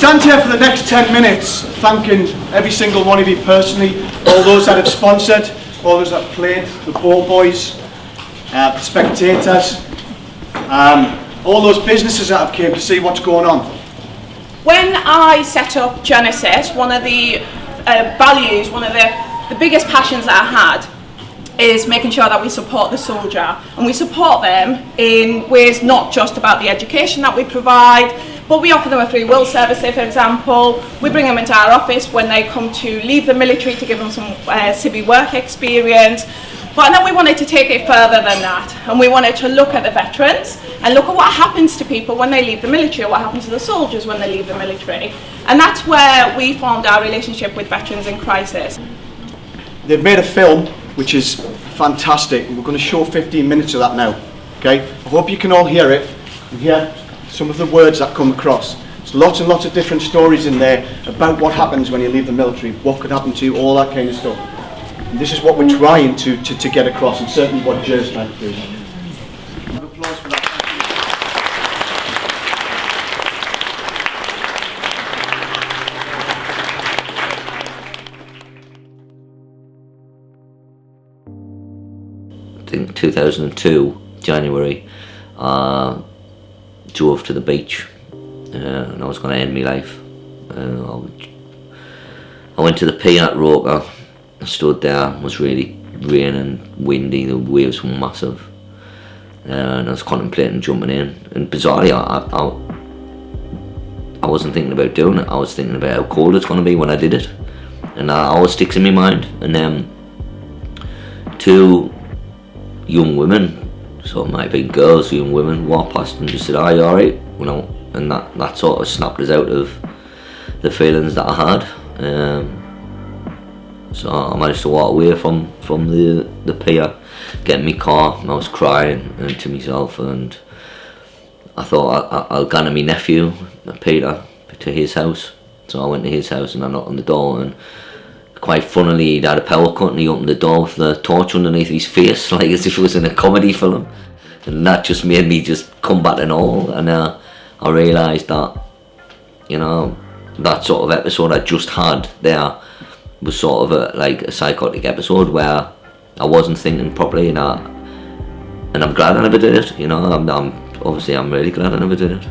stand here for the next 10 minutes thanking every single one of you personally, all those that have sponsored, all those that have played, the ball boys, the spectators, all those businesses that have came to see what's going on. When I set up Genesis, one of the values, one of the biggest passions that I had is making sure that we support the soldier, and we support them in ways not just about the education that we provide, but we offer them a free will service. Say, for example, we bring them into our office when they come to leave the military to give them some civic work experience. But then we wanted to take it further than that, and we wanted to look at the veterans and look at what happens to people when they leave the military, or what happens to the soldiers when they leave the military. And that's where we formed our relationship with Veterans in Crisis. They've made a film which is fantastic, and we're going to show 15 minutes of that now. Okay, I hope you can all hear it and hear some of the words that come across. There's lots and lots of different stories in there about what happens when you leave the military, what could happen to you, all that kind of stuff. And this is what we're trying to get across, and certainly what Jer's trying to do. Have applause for that. I think 2002, January, drove to the beach, and I was going to end my life. I went to the pier at Roker. I stood there. It was really raining, windy, the waves were massive, and I was contemplating jumping in, and bizarrely I wasn't thinking about doing it. I was thinking about how cold it's going to be when I did it, and that always sticks in my mind. And then two young women, so it might have been girls, young women, walked past and just said, "Are you alright?" You know, and that sort of snapped us out of the feelings that I had. So I managed to walk away from the pier, get in my car, and I was crying to myself, and I thought I'll go to my nephew, Peter, to his house. So I went to his house and I knocked on the door, and quite funnily he'd had a power cut and he opened the door with the torch underneath his face, like as if it was in a comedy film, and that just made me just come back and all. And I realised that, you know, that sort of episode I just had there was sort of like a psychotic episode where I wasn't thinking properly, and I'm glad I never did it. You know, I'm really glad I never did it.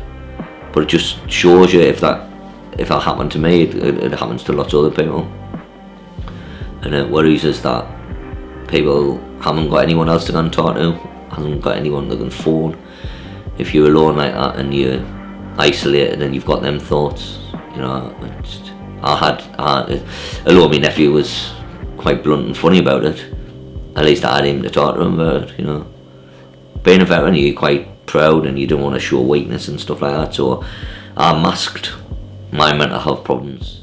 But it just shows you if that happened to me, it happens to lots of other people, and it worries us that people haven't got anyone else to go and talk to, haven't got anyone they can phone. If you're alone like that and you're isolated and you've got them thoughts, you know. Although my nephew was quite blunt and funny about it, at least I had him to talk to him about it, you know. Being a veteran, you're quite proud and you don't want to show weakness and stuff like that, so I masked my mental health problems.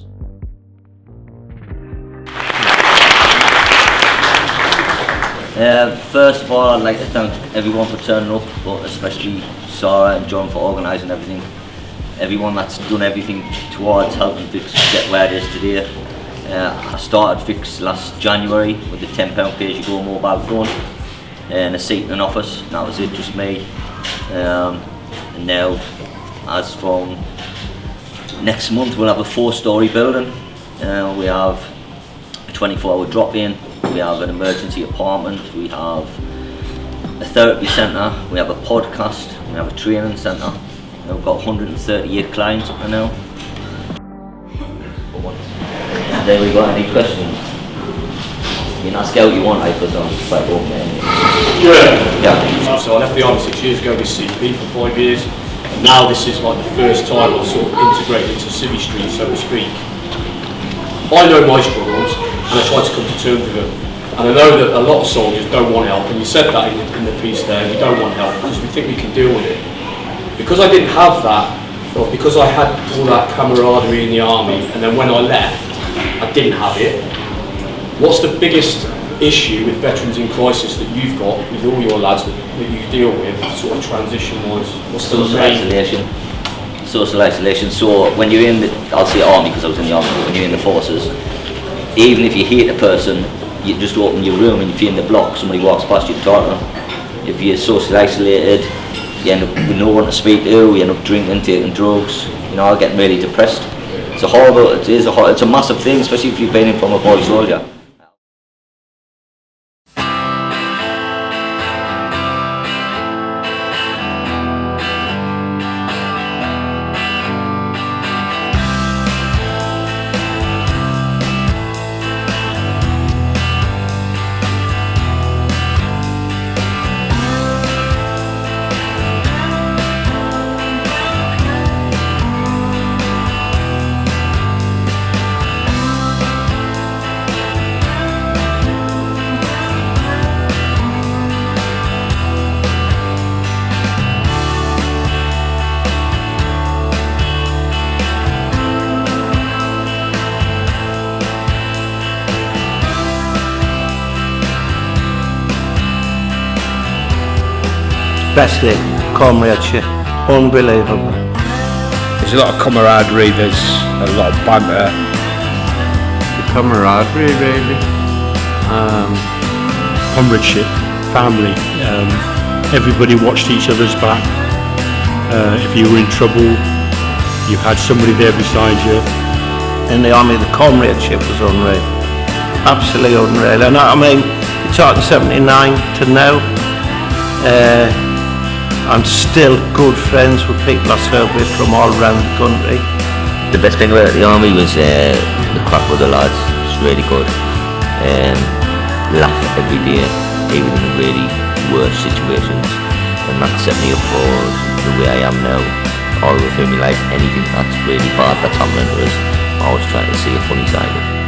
First of all, I'd like to thank everyone for turning up, but especially Sarah and John for organising everything. Everyone that's done everything towards helping VICS get where it is today. I started VICS last January with a £10 pay-as-you-go mobile phone and a seat in an office, and that was it, just me. And now, as from next month, we'll have a 4-storey building. We have a 24-hour drop-in, we have an emergency apartment, we have a therapy centre, we have a podcast, we have a training centre. We've got 138 clients up there now. There we go, any questions? You can ask out you want, because I'm quite open anyway. Yeah. So I left the army 6 years ago with CP for 5 years, and now this is like the first time I've sort of integrated into Civvy Street, so to speak. I know my struggles, and I try to come to terms with them. And I know that a lot of soldiers don't want help, and you said that in the piece there, you don't want help because we think we can deal with it. Because I didn't have that, or because I had all that camaraderie in the army, and then when I left, I didn't have it. What's the biggest issue with Veterans in Crisis that you've got with all your lads that you deal with, sort of transition-wise? What's the isolation. Social isolation. So when you're in the, I'll say army because I was in the army, but when you're in the forces, even if you hate a person, you just open your room, and if you're in the block, somebody walks past you to talk to them. If you're socially isolated, you end up with no one to speak to, you end up drinking, taking drugs, you know, getting really depressed. it's a horrible, it's a massive thing, especially if you've been in from a boy soldier. Best thing, comradeship, unbelievable. There's a lot of camaraderie, there's a lot of banter. The camaraderie really. Comradeship, family. Everybody watched each other's back. If you were in trouble, you had somebody there beside you. In the army, the comradeship was unreal. Absolutely unreal. And I mean, you're talking 79 to now. I'm still good friends with people I served with from all around the country. The best thing about the army was the crack with the lads. It's really good. Laugh every day, even in really worse situations, and that set me up for the way I am now. All through my life, anything that's really bad that's happening to us, I always try to see a funny side of it.